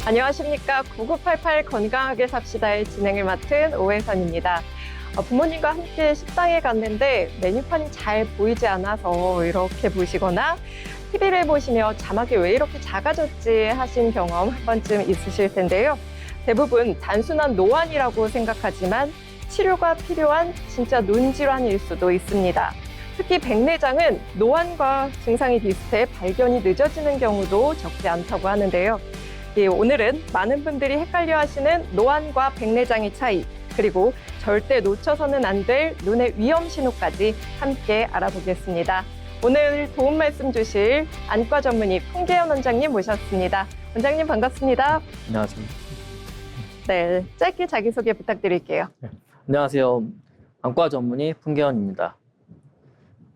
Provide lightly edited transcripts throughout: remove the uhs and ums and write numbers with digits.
안녕하십니까. 9988 건강하게 삽시다의 진행을 맡은 오혜선입니다. 부모님과 함께 식당에 갔는데 메뉴판이 잘 보이지 않아서 이렇게 보시거나 TV를 보시며 자막이 왜 이렇게 작아졌지 하신 경험 한 번쯤 있으실 텐데요. 대부분 단순한 노안이라고 생각하지만 치료가 필요한 진짜 눈질환일 수도 있습니다. 특히 백내장은 노안과 증상이 비슷해 발견이 늦어지는 경우도 적지 않다고 하는데요. 오늘은 많은 분들이 헷갈려 하시는 노안과 백내장의 차이, 그리고 절대 놓쳐서는 안 될 눈의 위험 신호까지 함께 알아보겠습니다. 오늘 도움 말씀 주실 안과 전문의 풍계연 원장님 모셨습니다. 원장님 반갑습니다. 안녕하세요. 네, 짧게 자기소개 부탁드릴게요. 안녕하세요. 안과 전문의 풍계연입니다.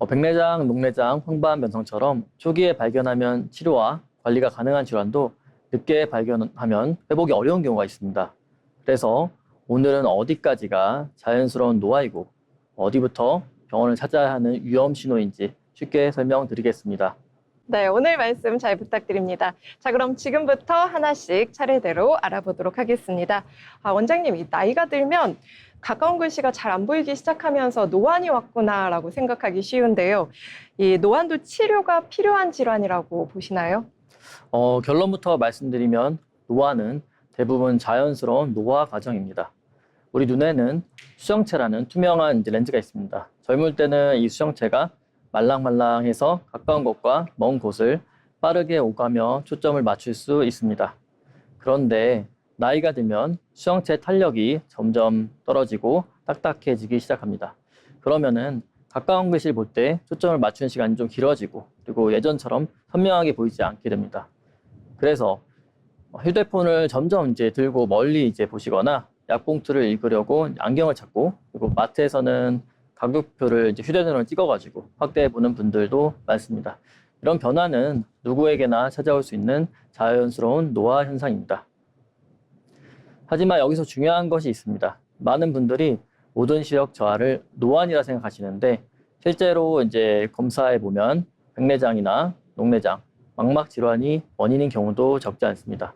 백내장, 녹내장, 황반 변성처럼 초기에 발견하면 치료와 관리가 가능한 질환도 늦게 발견하면 회복이 어려운 경우가 있습니다. 그래서 오늘은 어디까지가 자연스러운 노화이고 어디부터 병원을 찾아야 하는 위험 신호인지 쉽게 설명드리겠습니다. 네, 오늘 말씀 잘 부탁드립니다. 자, 그럼 지금부터 하나씩 차례대로 알아보도록 하겠습니다. 원장님, 이 나이가 들면 가까운 글씨가 잘 안 보이기 시작하면서 노안이 왔구나라고 생각하기 쉬운데요. 이 노안도 치료가 필요한 질환이라고 보시나요? 결론부터 말씀드리면 노안은 대부분 자연스러운 노화 과정입니다. 우리 눈에는 수정체라는 투명한 렌즈가 있습니다. 젊을 때는 이 수정체가 말랑말랑해서 가까운 곳과 먼 곳을 빠르게 오가며 초점을 맞출 수 있습니다. 그런데 나이가 들면 수정체 탄력이 점점 떨어지고 딱딱해지기 시작합니다. 그러면은 가까운 글씨를 볼 때 초점을 맞추는 시간이 좀 길어지고 그리고 예전처럼 선명하게 보이지 않게 됩니다. 그래서 휴대폰을 점점 들고 멀리 보시거나 약봉투를 읽으려고 안경을 찾고 그리고 마트에서는 가격표를 휴대전화로 찍어가지고 확대해 보는 분들도 많습니다. 이런 변화는 누구에게나 찾아올 수 있는 자연스러운 노화 현상입니다. 하지만 여기서 중요한 것이 있습니다. 많은 분들이 모든 시력 저하를 노안이라 생각하시는데 실제로 검사해 보면 백내장이나 녹내장, 망막 질환이 원인인 경우도 적지 않습니다.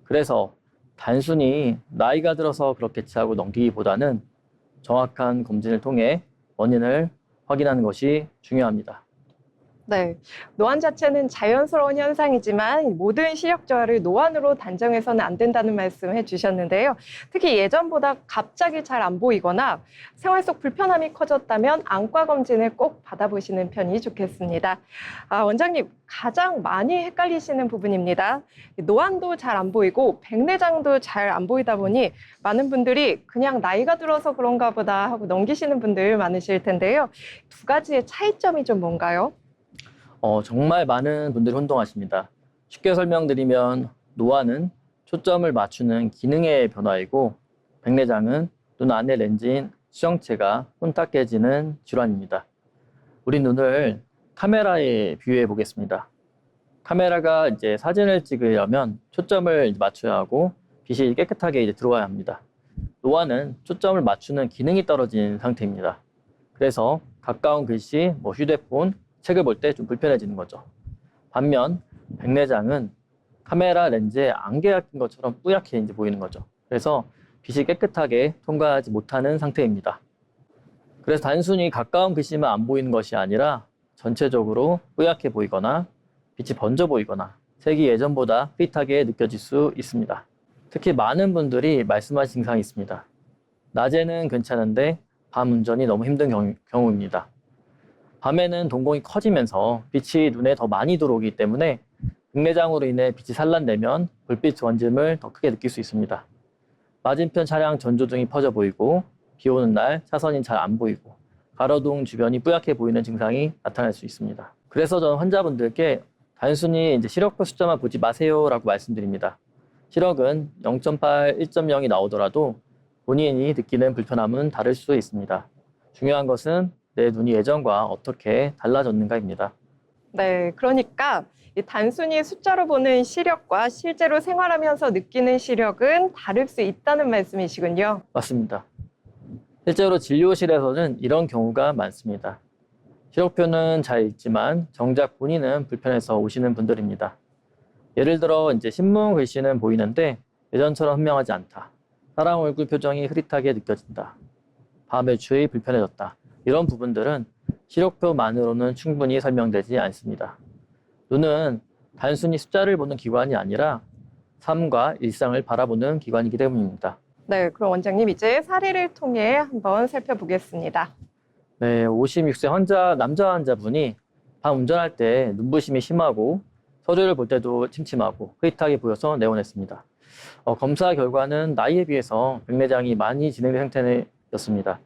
그래서 단순히 나이가 들어서 그렇겠지 하고 넘기기보다는 정확한 검진을 통해 원인을 확인하는 것이 중요합니다. 네, 노안 자체는 자연스러운 현상이지만 모든 시력 저하를 노안으로 단정해서는 안 된다는 말씀 해주셨는데요. 특히 예전보다 갑자기 잘 안 보이거나 생활 속 불편함이 커졌다면 안과 검진을 꼭 받아보시는 편이 좋겠습니다. 원장님, 가장 많이 헷갈리시는 부분입니다. 노안도 잘 안 보이고 백내장도 잘 안 보이다 보니 많은 분들이 그냥 나이가 들어서 그런가 보다 하고 넘기시는 분들 많으실 텐데요. 두 가지의 차이점이 좀 뭔가요? 정말 많은 분들이 혼동하십니다. 쉽게 설명드리면 노안은 초점을 맞추는 기능의 변화이고 백내장은 눈 안의 렌즈인 수정체가 혼탁해지는 질환입니다. 우리 눈을 카메라에 비유해 보겠습니다. 카메라가 사진을 찍으려면 초점을 맞춰야 하고 빛이 깨끗하게 들어와야 합니다. 노안은 초점을 맞추는 기능이 떨어진 상태입니다. 그래서 가까운 글씨, 휴대폰, 책을 볼 때 좀 불편해지는 거죠. 반면 백내장은 카메라 렌즈에 안개가 낀 것처럼 뿌옇게 보이는 거죠. 그래서 빛이 깨끗하게 통과하지 못하는 상태입니다. 그래서 단순히 가까운 글씨만 안 보이는 것이 아니라 전체적으로 뿌옇게 보이거나 빛이 번져 보이거나 색이 예전보다 흐릿하게 느껴질 수 있습니다. 특히 많은 분들이 말씀하신 증상이 있습니다. 낮에는 괜찮은데 밤 운전이 너무 힘든 경우입니다. 밤에는 동공이 커지면서 빛이 눈에 더 많이 들어오기 때문에 백내장으로 인해 빛이 산란되면 불빛 번짐을 더 크게 느낄 수 있습니다. 맞은편 차량 전조등이 퍼져 보이고 비 오는 날 차선이 잘 안 보이고 가로등 주변이 뿌옇게 보이는 증상이 나타날 수 있습니다. 그래서 저는 환자분들께 단순히 시력표 숫자만 보지 마세요라고 말씀드립니다. 시력은 0.8, 1.0이 나오더라도 본인이 느끼는 불편함은 다를 수 있습니다. 중요한 것은 내 눈이 예전과 어떻게 달라졌는가입니다. 네, 그러니까 단순히 숫자로 보는 시력과 실제로 생활하면서 느끼는 시력은 다를 수 있다는 말씀이시군요. 맞습니다. 실제로 진료실에서는 이런 경우가 많습니다. 시력표는 잘 읽지만 정작 본인은 불편해서 오시는 분들입니다. 예를 들어 이제 신문 글씨는 보이는데 예전처럼 선명하지 않다. 사람 얼굴 표정이 흐릿하게 느껴진다. 밤의 주의 불편해졌다. 이런 부분들은 시력표만으로는 충분히 설명되지 않습니다. 눈은 단순히 숫자를 보는 기관이 아니라 삶과 일상을 바라보는 기관이기 때문입니다. 네, 그럼 원장님 이제 사례를 통해 한번 살펴보겠습니다. 네, 56세 남자 환자분이 밤 운전할 때 눈부심이 심하고 서류를 볼 때도 침침하고 흐릿하게 보여서 내원했습니다. 검사 결과는 나이에 비해서 백내장이 많이 진행된 상태였습니다.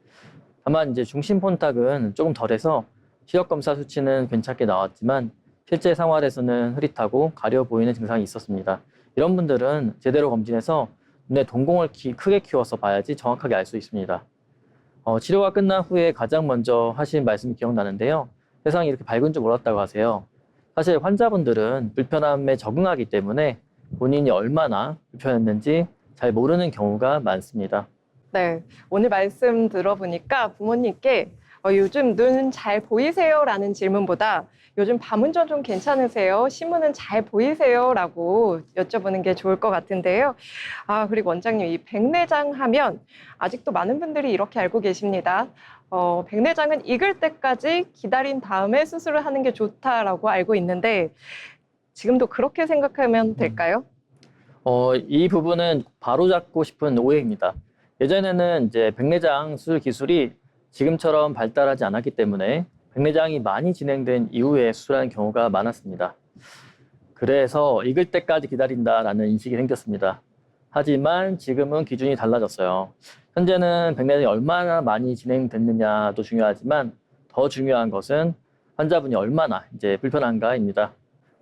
다만 이제 중심 폰탁은 조금 덜해서 시력 검사 수치는 괜찮게 나왔지만 실제 생활에서는 흐릿하고 가려 보이는 증상이 있었습니다. 이런 분들은 제대로 검진해서 눈의 동공을 크게 키워서 봐야지 정확하게 알 수 있습니다. 치료가 끝난 후에 가장 먼저 하신 말씀이 기억나는데요. 세상이 이렇게 밝은 줄 몰랐다고 하세요. 사실 환자분들은 불편함에 적응하기 때문에 본인이 얼마나 불편했는지 잘 모르는 경우가 많습니다. 네, 오늘 말씀 들어보니까 부모님께 요즘 눈 잘 보이세요? 라는 질문보다 요즘 밤 운전 좀 괜찮으세요? 신문은 잘 보이세요? 라고 여쭤보는 게 좋을 것 같은데요. 그리고 원장님, 이 백내장 하면 아직도 많은 분들이 이렇게 알고 계십니다. 백내장은 익을 때까지 기다린 다음에 수술을 하는 게 좋다라고 알고 있는데 지금도 그렇게 생각하면 될까요? 이 부분은 바로잡고 싶은 오해입니다. 예전에는 이제 백내장 수술 기술이 지금처럼 발달하지 않았기 때문에 백내장이 많이 진행된 이후에 수술하는 경우가 많았습니다. 그래서 익을 때까지 기다린다라는 인식이 생겼습니다. 하지만 지금은 기준이 달라졌어요. 현재는 백내장이 얼마나 많이 진행됐느냐도 중요하지만 더 중요한 것은 환자분이 얼마나 이제 불편한가입니다.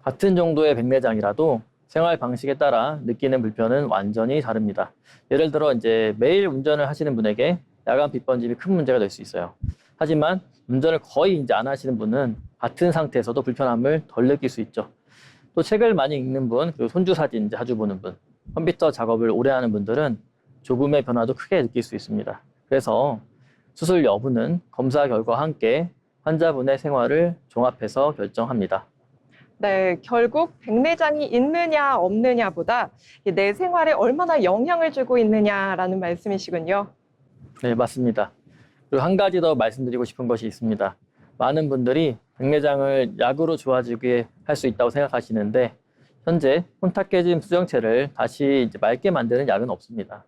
같은 정도의 백내장이라도 생활 방식에 따라 느끼는 불편은 완전히 다릅니다. 예를 들어 이제 매일 운전을 하시는 분에게 야간 빛번짐이 큰 문제가 될 수 있어요. 하지만 운전을 거의 이제 안 하시는 분은 같은 상태에서도 불편함을 덜 느낄 수 있죠. 또 책을 많이 읽는 분, 그리고 손주 사진 자주 보는 분, 컴퓨터 작업을 오래 하는 분들은 조금의 변화도 크게 느낄 수 있습니다. 그래서 수술 여부는 검사 결과와 함께 환자분의 생활을 종합해서 결정합니다. 네, 결국 백내장이 있느냐 없느냐보다 내 생활에 얼마나 영향을 주고 있느냐라는 말씀이시군요. 네, 맞습니다. 그리고 한 가지 더 말씀드리고 싶은 것이 있습니다. 많은 분들이 백내장을 약으로 좋아지게 할 수 있다고 생각하시는데 현재 혼탁 깨진 수정체를 다시 이제 맑게 만드는 약은 없습니다.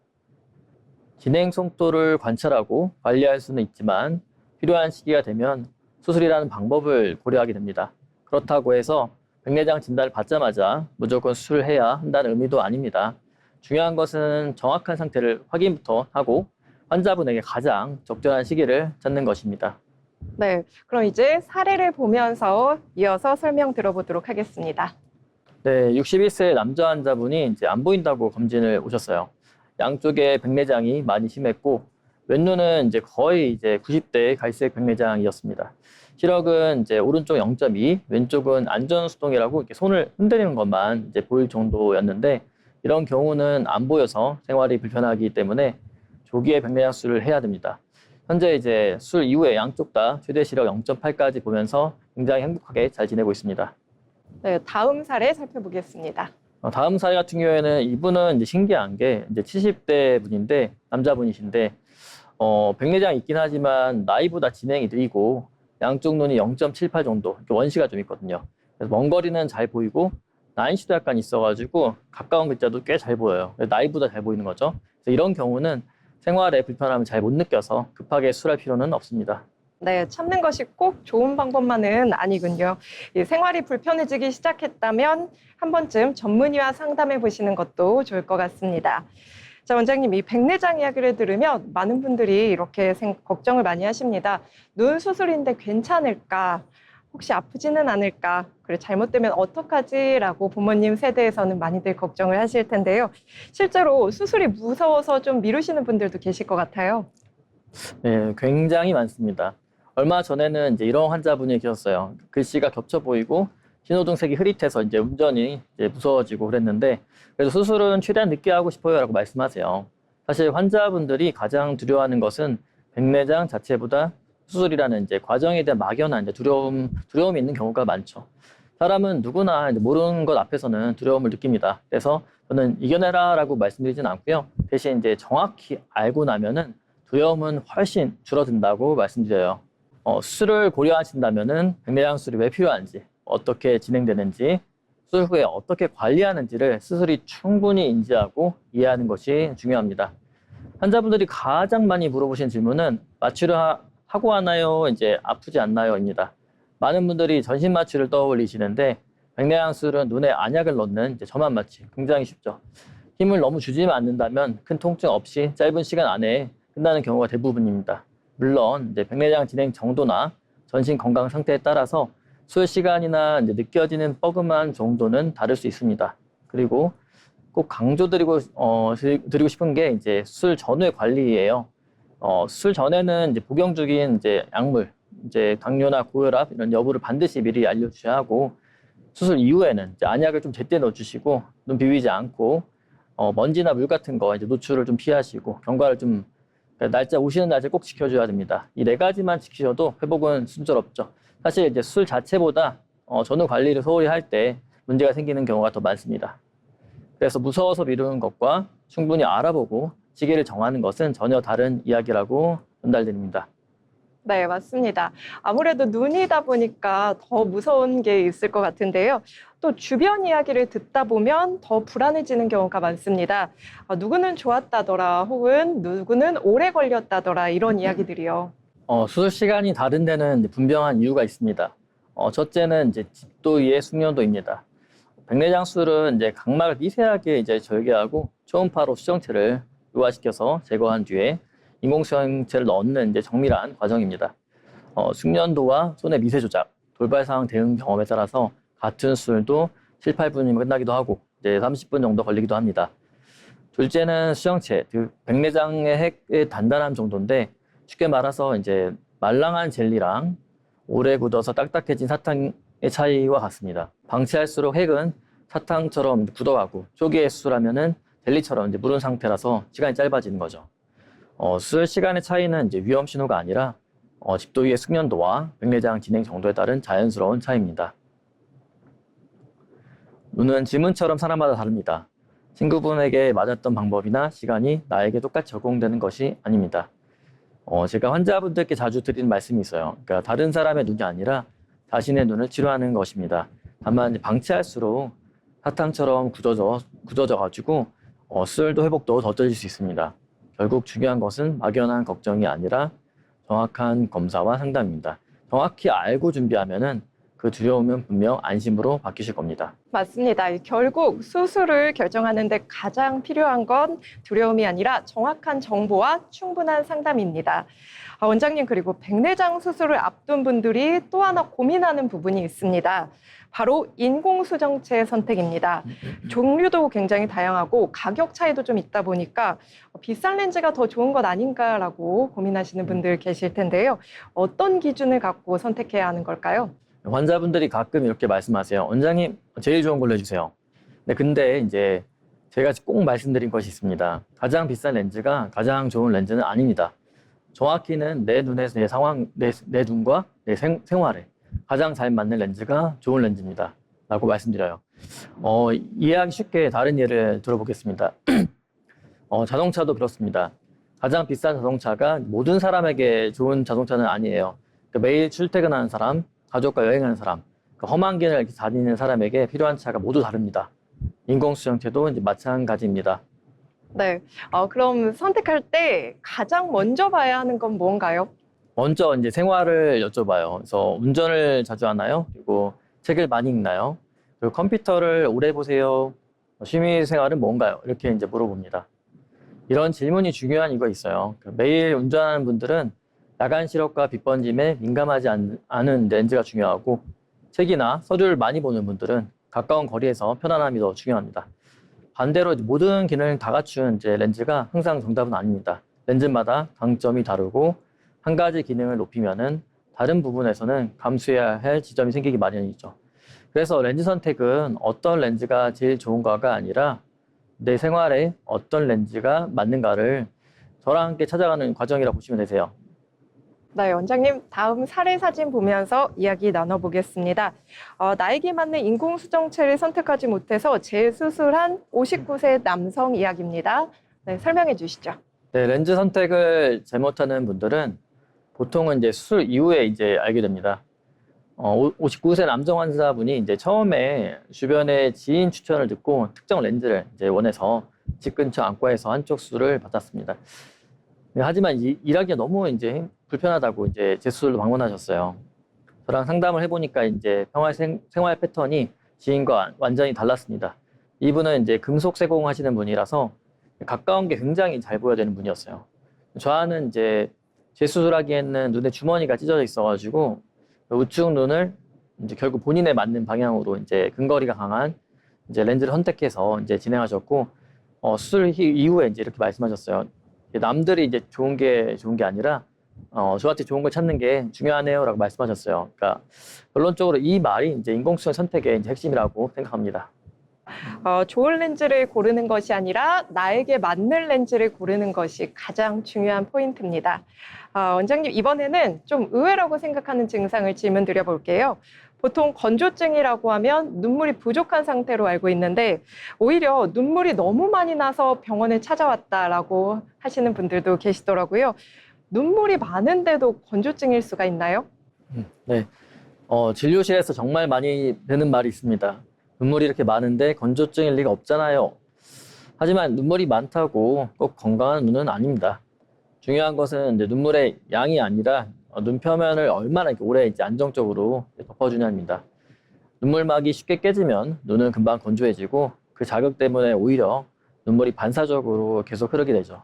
진행 속도를 관찰하고 관리할 수는 있지만 필요한 시기가 되면 수술이라는 방법을 고려하게 됩니다. 그렇다고 해서 백내장 진단을 받자마자 무조건 수술해야 한다는 의미도 아닙니다. 중요한 것은 정확한 상태를 확인부터 하고 환자분에게 가장 적절한 시기를 찾는 것입니다. 네, 그럼 이제 사례를 보면서 이어서 설명 들어보도록 하겠습니다. 네, 61세 남자 환자분이 이제 안 보인다고 검진을 오셨어요. 양쪽에 백내장이 많이 심했고 왼눈은 이제 거의 이제 90대 갈색 백내장이었습니다. 시력은 이제 오른쪽 0.2, 왼쪽은 안전수동이라고 이렇게 손을 흔들리는 것만 이제 보일 정도였는데 이런 경우는 안 보여서 생활이 불편하기 때문에 조기에 백내장 수술을 해야 됩니다. 현재 이제 수술 이후에 양쪽 다 최대 시력 0.8까지 보면서 굉장히 행복하게 잘 지내고 있습니다. 네, 다음 사례 살펴보겠습니다. 다음 사례 같은 경우에는 이분은 이제 신기한 게 이제 70대 분인데 남자분이신데 백내장이 있긴 하지만 나이보다 진행이 느리고 양쪽 눈이 0.78 정도 이렇게 원시가 좀 있거든요. 그래서 먼 거리는 잘 보이고 난시도 약간 있어가지고 가까운 글자도 꽤 잘 보여요. 나이보다 잘 보이는 거죠. 그래서 이런 경우는 생활에 불편함을 잘 못 느껴서 급하게 수술할 필요는 없습니다. 네, 참는 것이 꼭 좋은 방법만은 아니군요. 이 생활이 불편해지기 시작했다면 한 번쯤 전문의와 상담해 보시는 것도 좋을 것 같습니다. 자, 원장님, 이 백내장 이야기를 들으면 많은 분들이 이렇게 걱정을 많이 하십니다. 눈 수술인데 괜찮을까? 혹시 아프지는 않을까? 그래, 잘못되면 어떡하지? 라고 부모님 세대에서는 많이들 걱정을 하실 텐데요. 실제로 수술이 무서워서 좀 미루시는 분들도 계실 것 같아요. 네, 굉장히 많습니다. 얼마 전에는 이제 이런 환자분이 계셨어요. 글씨가 겹쳐 보이고 신호등색이 흐릿해서 이제 운전이 이제 무서워지고 그랬는데 그래서 수술은 최대한 늦게 하고 싶어요라고 말씀하세요. 사실 환자분들이 가장 두려워하는 것은 백내장 자체보다 수술이라는 이제 과정에 대한 막연한 이제 두려움이 있는 경우가 많죠. 사람은 누구나 이제 모르는 것 앞에서는 두려움을 느낍니다. 그래서 저는 이겨내라라고 말씀드리진 않고요. 대신 이제 정확히 알고 나면은 두려움은 훨씬 줄어든다고 말씀드려요. 수술을 고려하신다면은 백내장 수술이 왜 필요한지, 어떻게 진행되는지, 수술 후에 어떻게 관리하는지를 스스로 충분히 인지하고 이해하는 것이 중요합니다. 환자분들이 가장 많이 물어보신 질문은 마취를 하고 하나요? 이제 아프지 않나요?입니다. 많은 분들이 전신 마취를 떠올리시는데 백내장 수술은 눈에 안약을 넣는 이제 점압 마취 굉장히 쉽죠. 힘을 너무 주지만 않는다면 큰 통증 없이 짧은 시간 안에 끝나는 경우가 대부분입니다. 물론 이제 백내장 진행 정도나 전신 건강 상태에 따라서 수술 시간이나 이제 느껴지는 뻐금한 정도는 다를 수 있습니다. 그리고 꼭 강조드리고 드리고 싶은 게 이제 수술 전후의 관리예요. 수술 전에는 이제 복용 중인 이제 약물, 이제 당뇨나 고혈압 이런 여부를 반드시 미리 알려주셔야 하고, 수술 이후에는 이제 안약을 좀 제때 넣어주시고 눈 비비지 않고 먼지나 물 같은 거 이제 노출을 좀 피하시고 경과를 좀 날짜 오시는 날짜 꼭 지켜줘야 됩니다. 이 네 가지만 지키셔도 회복은 순조롭죠. 사실 이제 수술 자체보다 전후 관리를 소홀히 할 때 문제가 생기는 경우가 더 많습니다. 그래서 무서워서 미루는 것과 충분히 알아보고 시기를 정하는 것은 전혀 다른 이야기라고 전달드립니다. 네, 맞습니다. 아무래도 눈이다 보니까 더 무서운 게 있을 것 같은데요. 또 주변 이야기를 듣다 보면 더 불안해지는 경우가 많습니다. 누구는 좋았다더라, 혹은 누구는 오래 걸렸다더라, 이런 이야기들이요. 수술 시간이 다른 데는 이제 분명한 이유가 있습니다. 첫째는 이제 집도의 숙련도입니다. 백내장 수술은 이제 각막을 미세하게 이제 절개하고 초음파로 수정체를 유화시켜서 제거한 뒤에 인공수정체를 넣는 이제 정밀한 과정입니다. 숙련도와 손의 미세 조작, 돌발 상황 대응 경험에 따라서 같은 수술도 7, 8분이면 끝나기도 하고 이제 30분 정도 걸리기도 합니다. 둘째는 수정체, 즉 백내장의 핵의 단단함 정도인데, 쉽게 말해서 이제 말랑한 젤리랑 오래 굳어서 딱딱해진 사탕의 차이와 같습니다. 방치할수록 핵은 사탕처럼 굳어가고, 초기에 수술하면은 젤리처럼 이제 무른 상태라서 시간이 짧아지는 거죠. 수술 시간의 차이는 이제 위험 신호가 아니라 집도위의 숙련도와 백내장 진행 정도에 따른 자연스러운 차이입니다. 눈은 지문처럼 사람마다 다릅니다. 친구분에게 맞았던 방법이나 시간이 나에게 똑같이 적용되는 것이 아닙니다. 제가 환자분들께 자주 드리는 말씀이 있어요. 그러니까 다른 사람의 눈이 아니라 자신의 눈을 치료하는 것입니다. 다만 방치할수록 사탕처럼 굳어져가지고 수술도 회복도 더뎌질 수 있습니다. 결국 중요한 것은 막연한 걱정이 아니라 정확한 검사와 상담입니다. 정확히 알고 준비하면은 그 두려움은 분명 안심으로 바뀌실 겁니다. 맞습니다. 결국 수술을 결정하는데 가장 필요한 건 두려움이 아니라 정확한 정보와 충분한 상담입니다. 원장님, 그리고 백내장 수술을 앞둔 분들이 또 하나 고민하는 부분이 있습니다. 바로 인공수정체 선택입니다. 종류도 굉장히 다양하고 가격 차이도 좀 있다 보니까 비싼 렌즈가 더 좋은 것 아닌가라고 고민하시는 분들 계실 텐데요. 어떤 기준을 갖고 선택해야 하는 걸까요? 환자분들이 가끔 이렇게 말씀하세요. 원장님, 제일 좋은 걸로 해주세요. 네, 근데 이제 제가 꼭 말씀드린 것이 있습니다. 가장 비싼 렌즈가 가장 좋은 렌즈는 아닙니다. 정확히는 내 눈에서 내 상황, 내 눈과 내 생활에 가장 잘 맞는 렌즈가 좋은 렌즈입니다. 라고 말씀드려요. 이해하기 쉽게 다른 예를 들어보겠습니다. 자동차도 그렇습니다. 가장 비싼 자동차가 모든 사람에게 좋은 자동차는 아니에요. 그러니까 매일 출퇴근하는 사람, 가족과 여행하는 사람, 험한 길을 이렇게 다니는 사람에게 필요한 차가 모두 다릅니다. 인공수정체도 이제 마찬가지입니다. 네. 그럼 선택할 때 가장 먼저 봐야 하는 건 뭔가요? 먼저 이제 생활을 여쭤봐요. 그래서 운전을 자주 하나요? 그리고 책을 많이 읽나요? 그리고 컴퓨터를 오래 보세요. 취미 생활은 뭔가요? 이렇게 이제 물어봅니다. 이런 질문이 중요한 이유가 있어요. 매일 운전하는 분들은 야간 시력과 빛 번짐에 민감하지 않은 렌즈가 중요하고, 책이나 서류를 많이 보는 분들은 가까운 거리에서 편안함이 더 중요합니다. 반대로 모든 기능을 다 갖춘 이제 렌즈가 항상 정답은 아닙니다. 렌즈마다 강점이 다르고 한 가지 기능을 높이면은 다른 부분에서는 감수해야 할 지점이 생기기 마련이죠. 그래서 렌즈 선택은 어떤 렌즈가 제일 좋은가가 아니라 내 생활에 어떤 렌즈가 맞는가를 저랑 함께 찾아가는 과정이라고 보시면 되세요. 네, 원장님, 다음 사례 사진 보면서 이야기 나눠보겠습니다. 나에게 맞는 인공수정체를 선택하지 못해서 재수술한 59세 남성 이야기입니다. 네, 설명해 주시죠. 네, 렌즈 선택을 잘못하는 분들은 보통은 이제 수술 이후에 이제 알게 됩니다. 59세 남성 환자분이 이제 처음에 주변의 지인 추천을 듣고 특정 렌즈를 이제 원해서 집 근처 안과에서 한쪽 수술을 받았습니다. 네, 하지만 일하기가 너무 이제 불편하다고 이제 제 수술로 방문하셨어요. 저랑 상담을 해보니까 이제 생활 패턴이 지인과 완전히 달랐습니다. 이분은 이제 금속 세공 하시는 분이라서 가까운 게 굉장히 잘 보여야 되는 분이었어요. 저와는 이제 재수술하기에는 눈에 주머니가 찢어져 있어가지고 우측 눈을 이제 결국 본인에 맞는 방향으로 이제 근거리가 강한 이제 렌즈를 선택해서 이제 진행하셨고, 수술 이후에 이제 이렇게 말씀하셨어요. 남들이 이제 좋은 게 아니라 저한테 좋은 걸 찾는 게 중요하네요라고 말씀하셨어요. 그러니까 결론적으로 이 말이 이제 인공수정 선택의 이제 핵심이라고 생각합니다. 좋은 렌즈를 고르는 것이 아니라 나에게 맞는 렌즈를 고르는 것이 가장 중요한 포인트입니다. 원장님, 이번에는 좀 의외라고 생각하는 증상을 질문 드려볼게요. 보통 건조증이라고 하면 눈물이 부족한 상태로 알고 있는데 오히려 눈물이 너무 많이 나서 병원에 찾아왔다라고 하시는 분들도 계시더라고요. 눈물이 많은데도 건조증일 수가 있나요? 네. 진료실에서 정말 많이 듣는 말이 있습니다. 눈물이 이렇게 많은데 건조증일 리가 없잖아요. 하지만 눈물이 많다고 꼭 건강한 눈은 아닙니다. 중요한 것은 이제 눈물의 양이 아니라 눈 표면을 얼마나 이렇게 오래 이제 안정적으로 덮어주냐입니다. 눈물막이 쉽게 깨지면 눈은 금방 건조해지고 그 자극 때문에 오히려 눈물이 반사적으로 계속 흐르게 되죠.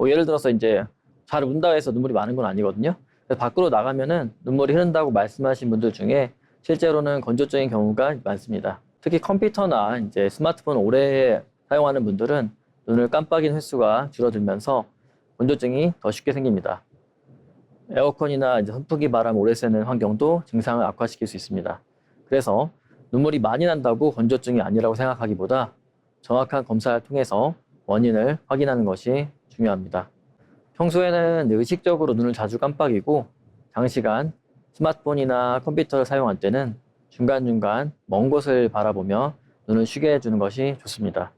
예를 들어서 이제 잘 운다 해서 눈물이 많은 건 아니거든요. 그래서 밖으로 나가면은 눈물이 흐른다고 말씀하신 분들 중에 실제로는 건조증인 경우가 많습니다. 특히 컴퓨터나 이제 스마트폰 오래 사용하는 분들은 눈을 깜빡이는 횟수가 줄어들면서 건조증이 더 쉽게 생깁니다. 에어컨이나 이제 선풍기 바람 오래 쐬는 환경도 증상을 악화시킬 수 있습니다. 그래서 눈물이 많이 난다고 건조증이 아니라고 생각하기보다 정확한 검사를 통해서 원인을 확인하는 것이 중요합니다. 평소에는 의식적으로 눈을 자주 깜빡이고 장시간 스마트폰이나 컴퓨터를 사용할 때는 중간중간 먼 곳을 바라보며 눈을 쉬게 해주는 것이 좋습니다.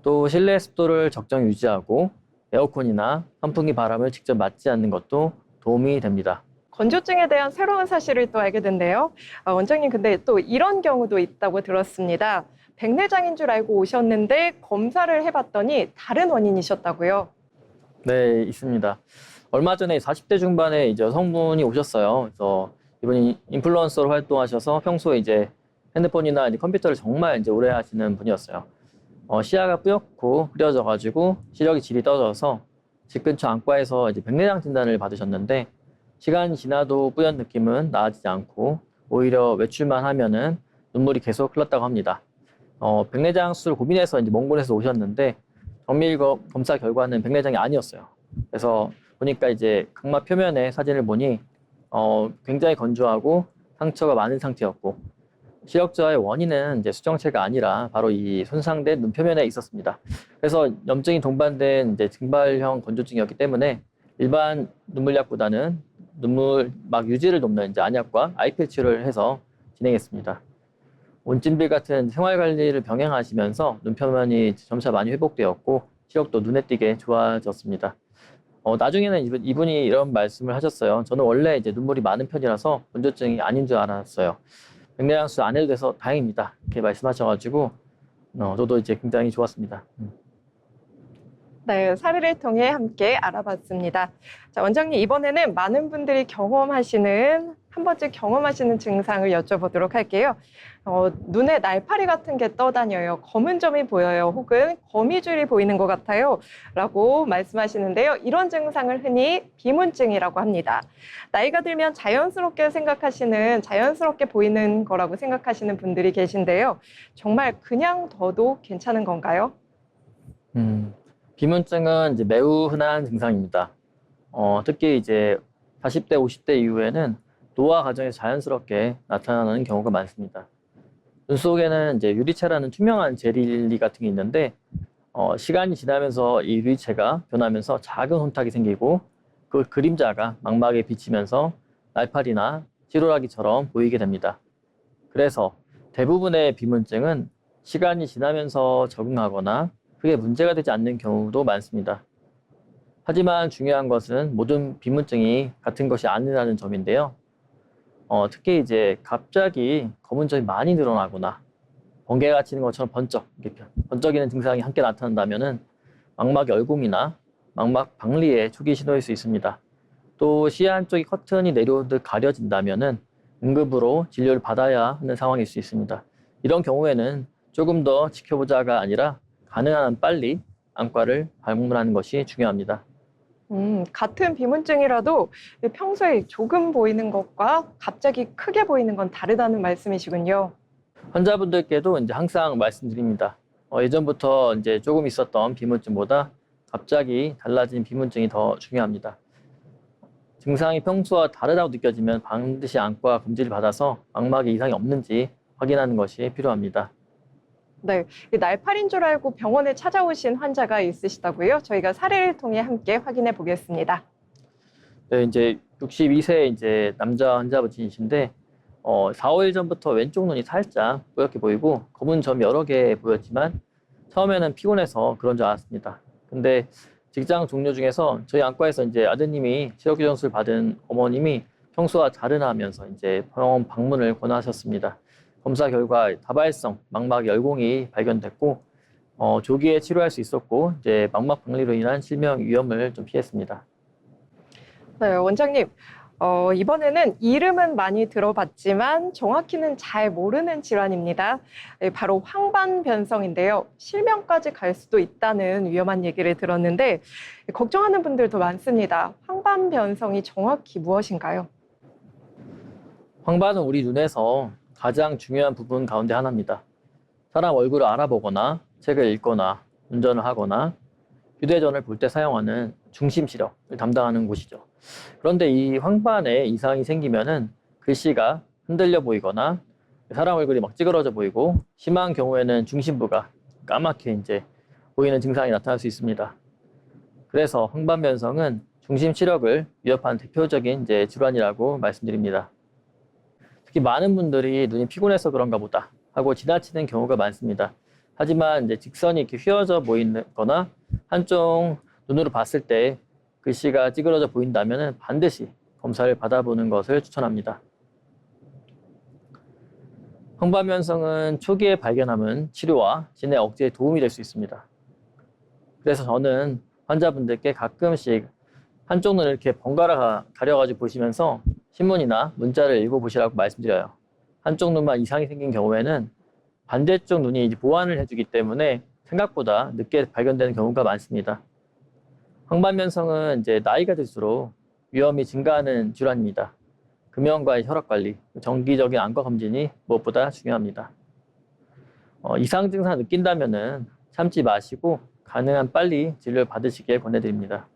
또 실내 습도를 적정 유지하고 에어컨이나 선풍기 바람을 직접 맞지 않는 것도 도움이 됩니다. 건조증에 대한 새로운 사실을 또 알게 된대요. 원장님, 근데 또 이런 경우도 있다고 들었습니다. 백내장인 줄 알고 오셨는데 검사를 해봤더니 다른 원인이셨다고요? 네, 있습니다. 얼마 전에 40대 중반에 이제 여성분이 오셨어요. 그래서 이분이 인플루언서로 활동하셔서 평소에 이제 핸드폰이나 이제 컴퓨터를 정말 이제 오래 하시는 분이었어요. 시야가 뿌옇고 흐려져가지고 시력이 질이 떨어져서 집 근처 안과에서 이제 백내장 진단을 받으셨는데 시간이 지나도 뿌연 느낌은 나아지지 않고 오히려 외출만 하면은 눈물이 계속 흘렀다고 합니다. 백내장 수술 고민해서 이제 먼 곳에서 오셨는데 정밀 검사 결과는 백내장이 아니었어요. 그래서 보니까 이제 각막 표면의 사진을 보니 굉장히 건조하고 상처가 많은 상태였고 시력저하의 원인은 이제 수정체가 아니라 바로 이 손상된 눈 표면에 있었습니다. 그래서 염증이 동반된 이제 증발형 건조증이었기 때문에 일반 눈물약보다는 눈물막 유지를 돕는 이제 안약과 아이필 치료를 해서 진행했습니다. 온찜질 같은 생활 관리를 병행하시면서 눈 표면이 점차 많이 회복되었고 시력도 눈에 띄게 좋아졌습니다. 나중에는 이분이 이런 말씀을 하셨어요. 저는 원래 이제 눈물이 많은 편이라서 건조증이 아닌 줄 알았어요. 백내장 수술 안 해도 돼서 다행입니다. 이렇게 말씀하셔가지고 저도 이제 굉장히 좋았습니다. 네, 사례를 통해 함께 알아봤습니다. 자, 원장님, 이번에는 많은 분들이 한 번쯤 경험하시는 증상을 여쭤보도록 할게요. 눈에 날파리 같은 게 떠다녀요. 검은 점이 보여요. 혹은 거미줄이 보이는 것 같아요. 라고 말씀하시는데요. 이런 증상을 흔히 비문증이라고 합니다. 나이가 들면 자연스럽게 보이는 거라고 생각하시는 분들이 계신데요. 정말 그냥 둬도 괜찮은 건가요? 비문증은 이제 매우 흔한 증상입니다. 특히 이제 40대, 50대 이후에는 노화 과정에서 자연스럽게 나타나는 경우가 많습니다. 눈 속에는 이제 유리체라는 투명한 젤리 같은 게 있는데 시간이 지나면서 이 유리체가 변하면서 작은 혼탁이 생기고 그 그림자가 망막에 비치면서 날파리나 지루라기처럼 보이게 됩니다. 그래서 대부분의 비문증은 시간이 지나면서 적응하거나 크게 문제가 되지 않는 경우도 많습니다. 하지만 중요한 것은 모든 비문증이 같은 것이 아니라는 점인데요. 특히 이제 갑자기 검은 점이 많이 늘어나거나 번개가 치는 것처럼 이렇게 번쩍이는 증상이 함께 나타난다면은 망막 열공이나 망막 박리의 초기 신호일 수 있습니다. 또 시야 한쪽이 커튼이 내려오듯 가려진다면은 응급으로 진료를 받아야 하는 상황일 수 있습니다. 이런 경우에는 조금 더 지켜보자가 아니라 가능한 한 빨리 안과를 방문하는 것이 중요합니다. 같은 비문증이라도 평소에 조금 보이는 것과 갑자기 크게 보이는 건 다르다는 말씀이시군요. 환자분들께도 이제 항상 말씀드립니다. 예전부터 이제 조금 있었던 비문증보다 갑자기 달라진 비문증이 더 중요합니다. 증상이 평소와 다르다고 느껴지면 반드시 안과 검진을 받아서 망막에 이상이 없는지 확인하는 것이 필요합니다. 네, 이 날파리인 줄 알고 병원에 찾아오신 환자가 있으시다고요? 저희가 사례를 통해 함께 확인해 보겠습니다. 네, 이제 62세 이제 남자 환자분이신데 4, 5일 전부터 왼쪽 눈이 살짝 뿌옇게 보이고 검은 점이 여러 개 보였지만 처음에는 피곤해서 그런 줄 알았습니다. 근데 직장 동료 중에서 저희 안과에서 이제 아드님이 체력교정술 받은 어머님이 평소와 다르다면서 이제 병원 방문을 권하셨습니다. 검사 결과 다발성 망막 열공이 발견됐고 조기에 치료할 수 있었고 이제 망막 박리로 인한 실명 위험을 좀 피했습니다. 네, 원장님. 이번에는 이름은 많이 들어봤지만 정확히는 잘 모르는 질환입니다. 바로 황반변성인데요. 실명까지 갈 수도 있다는 위험한 얘기를 들었는데 걱정하는 분들도 많습니다. 황반변성이 정확히 무엇인가요? 황반은 우리 눈에서 가장 중요한 부분 가운데 하나입니다. 사람 얼굴을 알아보거나 책을 읽거나 운전을 하거나 휴대전을 볼 때 사용하는 중심 시력을 담당하는 곳이죠. 그런데 이 황반에 이상이 생기면은 글씨가 흔들려 보이거나 사람 얼굴이 막 찌그러져 보이고 심한 경우에는 중심부가 까맣게 이제 보이는 증상이 나타날 수 있습니다. 그래서 황반변성은 중심 시력을 위협하는 대표적인 이제 질환이라고 말씀드립니다. 특히 많은 분들이 눈이 피곤해서 그런가 보다 하고 지나치는 경우가 많습니다. 하지만 이제 직선이 이렇게 휘어져 보이거나 한쪽 눈으로 봤을 때 글씨가 찌그러져 보인다면 반드시 검사를 받아보는 것을 추천합니다. 황반변성은 초기에 발견하면 치료와 진해 억제에 도움이 될 수 있습니다. 그래서 저는 환자분들께 가끔씩 한쪽 눈을 이렇게 번갈아 가려가지고 보시면서 신문이나 문자를 읽어보시라고 말씀드려요. 한쪽 눈만 이상이 생긴 경우에는 반대쪽 눈이 이제 보완을 해주기 때문에 생각보다 늦게 발견되는 경우가 많습니다. 황반변성은 이제 나이가 들수록 위험이 증가하는 질환입니다. 금연과 혈압 관리, 정기적인 안과 검진이 무엇보다 중요합니다. 이상 증상 느낀다면은 참지 마시고 가능한 빨리 진료를 받으시길 권해드립니다.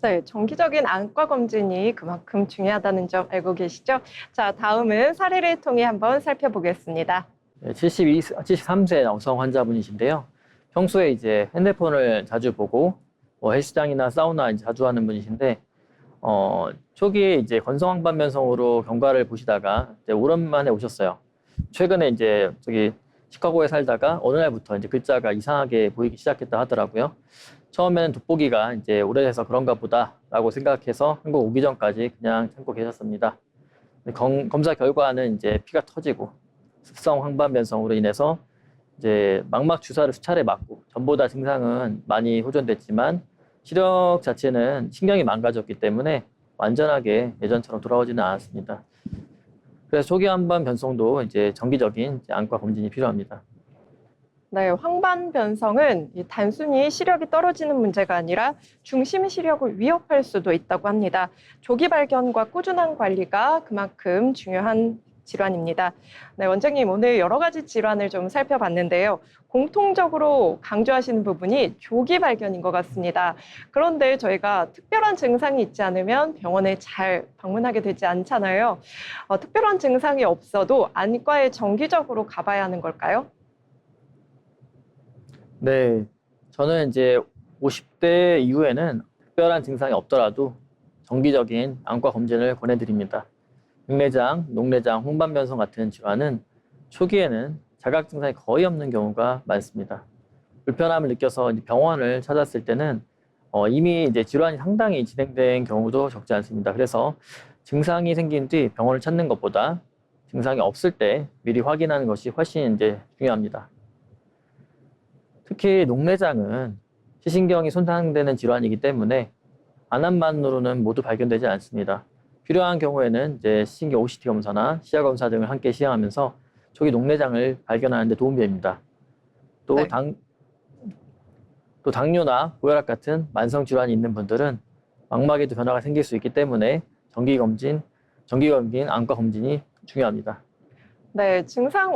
네, 정기적인 안과 검진이 그만큼 중요하다는 점 알고 계시죠? 자, 다음은 사례를 통해 한번 살펴보겠습니다. 73세 여성 환자분이신데요. 평소에 이제 핸드폰을 자주 보고 헬스장이나 사우나 이제 자주 하는 분이신데 초기에 이제 건성황반변성으로 경과를 보시다가 이제 오랜만에 오셨어요. 최근에 이제 시카고에 살다가 어느 날부터 이제 글자가 이상하게 보이기 시작했다 하더라고요. 처음에는 돋보기가 이제 오래돼서 그런가 보다라고 생각해서 한국 오기 전까지 그냥 참고 계셨습니다. 검사 결과는 이제 피가 터지고 습성 황반변성으로 인해서 이제 망막 주사를 수차례 맞고 전보다 증상은 많이 호전됐지만 시력 자체는 신경이 망가졌기 때문에 완전하게 예전처럼 돌아오지는 않았습니다. 그래서 초기 황반변성도 이제 정기적인 안과 검진이 필요합니다. 네, 황반변성은 단순히 시력이 떨어지는 문제가 아니라 중심 시력을 위협할 수도 있다고 합니다. 조기 발견과 꾸준한 관리가 그만큼 중요한 질환입니다. 네, 원장님 오늘 여러 가지 질환을 좀 살펴봤는데요. 공통적으로 강조하시는 부분이 조기 발견인 것 같습니다. 그런데 저희가 특별한 증상이 있지 않으면 병원에 잘 방문하게 되지 않잖아요. 특별한 증상이 없어도 안과에 정기적으로 가봐야 하는 걸까요? 네, 저는 이제 50대 이후에는 특별한 증상이 없더라도 정기적인 안과 검진을 권해드립니다. 백내장, 녹내장, 홍반변성 같은 질환은 초기에는 자각 증상이 거의 없는 경우가 많습니다. 불편함을 느껴서 병원을 찾았을 때는 이미 이제 질환이 상당히 진행된 경우도 적지 않습니다. 그래서 증상이 생긴 뒤 병원을 찾는 것보다 증상이 없을 때 미리 확인하는 것이 훨씬 이제 중요합니다. 특히 녹내장은 시신경이 손상되는 질환이기 때문에 안암만으로는 모두 발견되지 않습니다. 필요한 경우에는 이제 시신경 OCT 검사나 시야 검사 등을 함께 시행하면서 초기 녹내장을 발견하는 데 도움이 됩니다. 또 네. 당뇨나 고혈압 같은 만성 질환이 있는 분들은 망막에도 변화가 생길 수 있기 때문에 정기 검진, 안과 검진이 중요합니다. 네, 증상이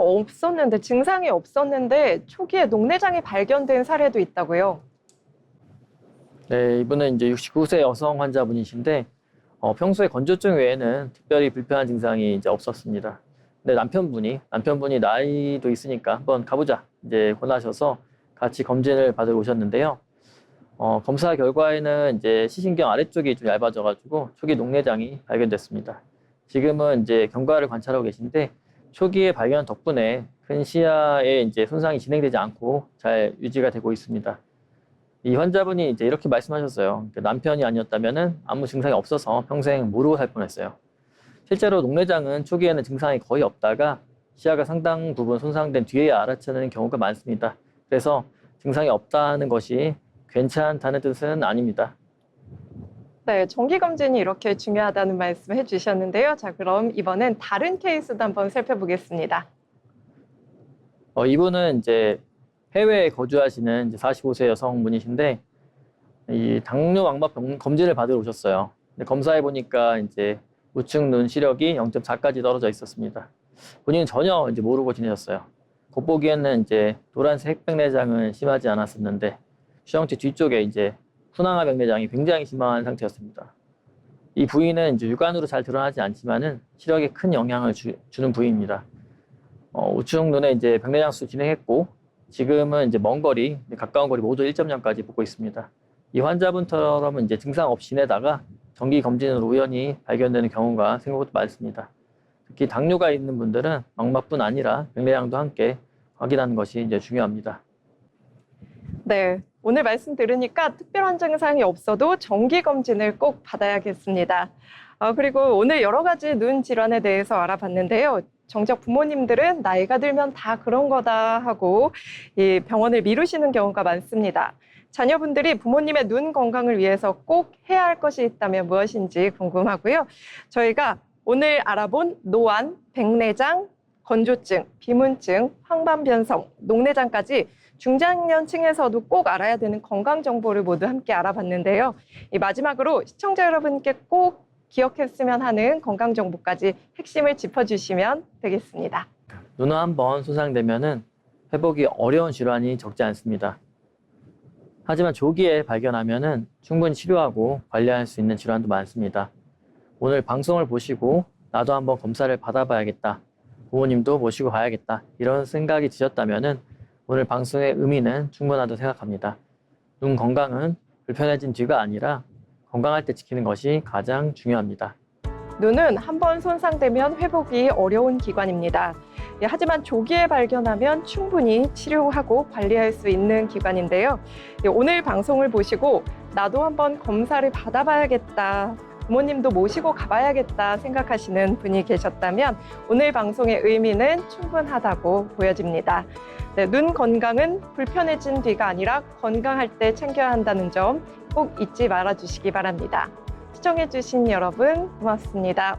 없었는데 초기에 녹내장이 발견된 사례도 있다고요. 네, 이분은 이제 69세 여성 환자분이신데 평소에 건조증 외에는 특별히 불편한 증상이 이제 없었습니다. 근데 남편분이 나이도 있으니까 한번 가보자 이제 권하셔서 같이 검진을 받으러 오셨는데요. 검사 결과에는 이제 시신경 아래쪽이 좀 얇아져가지고 초기 녹내장이 발견됐습니다. 지금은 이제 경과를 관찰하고 계신데 초기에 발견 덕분에 큰 시야에 이제 손상이 진행되지 않고 잘 유지가 되고 있습니다. 이 환자분이 이제 이렇게 말씀하셨어요. 남편이 아니었다면은 아무 증상이 없어서 평생 모르고 살 뻔했어요. 실제로 녹내장은 초기에는 증상이 거의 없다가 시야가 상당 부분 손상된 뒤에야 알아채는 경우가 많습니다. 그래서 증상이 없다는 것이 괜찮다는 뜻은 아닙니다. 네, 정기검진이 이렇게 중요하다는 말씀 해주셨는데요. 자, 그럼 이번엔 다른 케이스도 한번 살펴보겠습니다. 이분은 이제 해외에 거주하시는 이제 45세 여성분이신데 이 당뇨 망막 검진을 받으러 오셨어요. 근데 검사해 보니까 이제 우측 눈 시력이 0.4까지 떨어져 있었습니다. 본인은 전혀 이제 모르고 지내셨어요. 겉보기에는 이제 노란색 백내장은 심하지 않았었는데 수정체 뒤쪽에 이제 순항화 백내장이 굉장히 심한 상태였습니다. 이 부위는 이제 육안으로 잘 드러나지 않지만은 시력에 큰 영향을 주는 부위입니다. 우측 눈에 이제 백내장 수술 진행했고 지금은 이제 먼 거리, 가까운 거리 모두 1.0까지 보고 있습니다. 이 환자분처럼 이제 증상 없이 지내다가 정기 검진으로 우연히 발견되는 경우가 생각보다 많습니다. 특히 당뇨가 있는 분들은 망막뿐 아니라 백내장도 함께 확인하는 것이 이제 중요합니다. 네, 오늘 말씀 들으니까 특별한 증상이 없어도 정기 검진을 꼭 받아야겠습니다. 그리고 오늘 여러 가지 눈 질환에 대해서 알아봤는데요. 정작 부모님들은 나이가 들면 다 그런 거다 하고 이 병원을 미루시는 경우가 많습니다. 자녀분들이 부모님의 눈 건강을 위해서 꼭 해야 할 것이 있다면 무엇인지 궁금하고요. 저희가 오늘 알아본 노안, 백내장, 건조증, 비문증, 황반변성, 녹내장까지 중장년층에서도 꼭 알아야 되는 건강 정보를 모두 함께 알아봤는데요. 마지막으로 시청자 여러분께 꼭 기억했으면 하는 건강 정보까지 핵심을 짚어주시면 되겠습니다. 눈은 한번 손상되면은 회복이 어려운 질환이 적지 않습니다. 하지만 조기에 발견하면은 충분히 치료하고 관리할 수 있는 질환도 많습니다. 오늘 방송을 보시고 나도 한번 검사를 받아봐야겠다, 부모님도 모시고 가야겠다 이런 생각이 드셨다면은 오늘 방송의 의미는 충분하다고 생각합니다. 눈 건강은 불편해진 뒤가 아니라 건강할 때 지키는 것이 가장 중요합니다. 눈은 한번 손상되면 회복이 어려운 기관입니다. 하지만 조기에 발견하면 충분히 치료하고 관리할 수 있는 기관인데요. 오늘 방송을 보시고 나도 한번 검사를 받아봐야겠다, 부모님도 모시고 가봐야겠다 생각하시는 분이 계셨다면 오늘 방송의 의미는 충분하다고 보여집니다. 네, 눈 건강은 불편해진 뒤가 아니라 건강할 때 챙겨야 한다는 점 꼭 잊지 말아주시기 바랍니다. 시청해주신 여러분 고맙습니다.